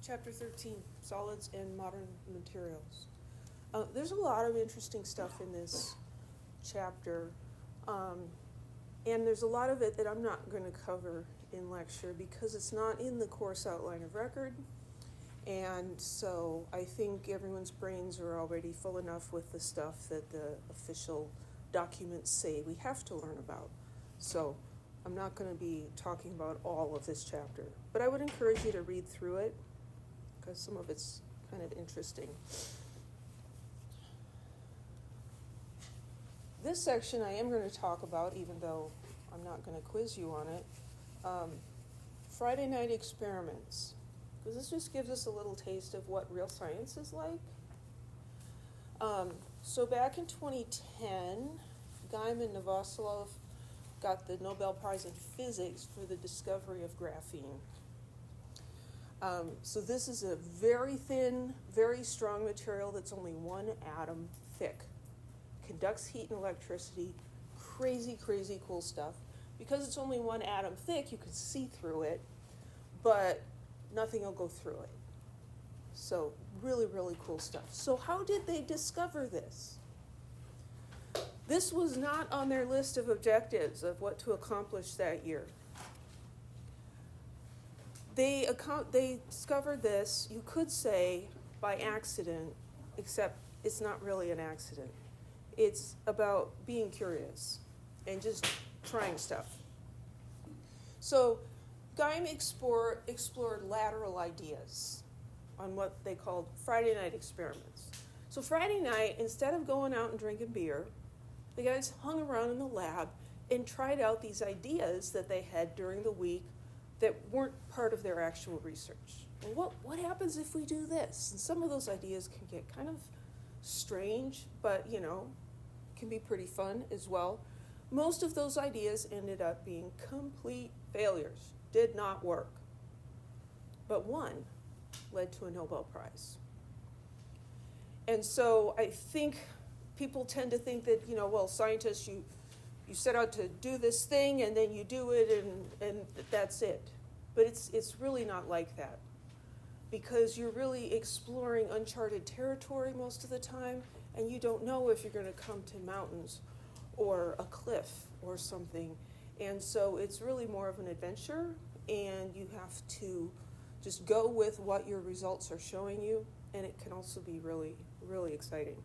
Chapter 13, Solids and Modern Materials. There's a lot of interesting stuff in this chapter, and there's a lot of it that I'm not going to cover in lecture because it's not in the course outline of record, and so I think everyone's brains are already full enough with the stuff that the official documents say we have to learn about. So I'm not going to be talking about all of this chapter, but I would encourage you to read through it because some of it's kind of interesting. This section I am going to talk about, even though I'm not going to quiz you on it, Friday night experiments, because this just gives us a little taste of what real science is like. So back in 2010, Gaiman and Novoselov got the Nobel Prize in Physics for the discovery of graphene. So this is a very thin, very strong material that's only 1 atom thick. Conducts heat and electricity, crazy, crazy cool stuff. Because it's only 1 atom thick, you can see through it, but nothing will go through it. So really, really cool stuff. So how did they discover this? This was not on their list of objectives of what to accomplish that year. They discovered this, you could say, by accident, except it's not really an accident. It's about being curious and just trying stuff. So Gaiman explored lateral ideas on what they called Friday night experiments. So Friday night, instead of going out and drinking beer, the guys hung around in the lab and tried out these ideas that they had during the week that weren't part of their actual research. And what happens if we do this? And some of those ideas can get kind of strange, but, can be pretty fun as well. Most of those ideas ended up being complete failures, did not work. But one led to a Nobel Prize. And so I think people tend to think that, scientists, you set out to do this thing and then you do it and that's it. But it's really not like that, because you're really exploring uncharted territory most of the time, and you don't know if you're going to come to mountains or a cliff or something. And so it's really more of an adventure, and you have to just go with what your results are showing you, and it can also be really, really exciting.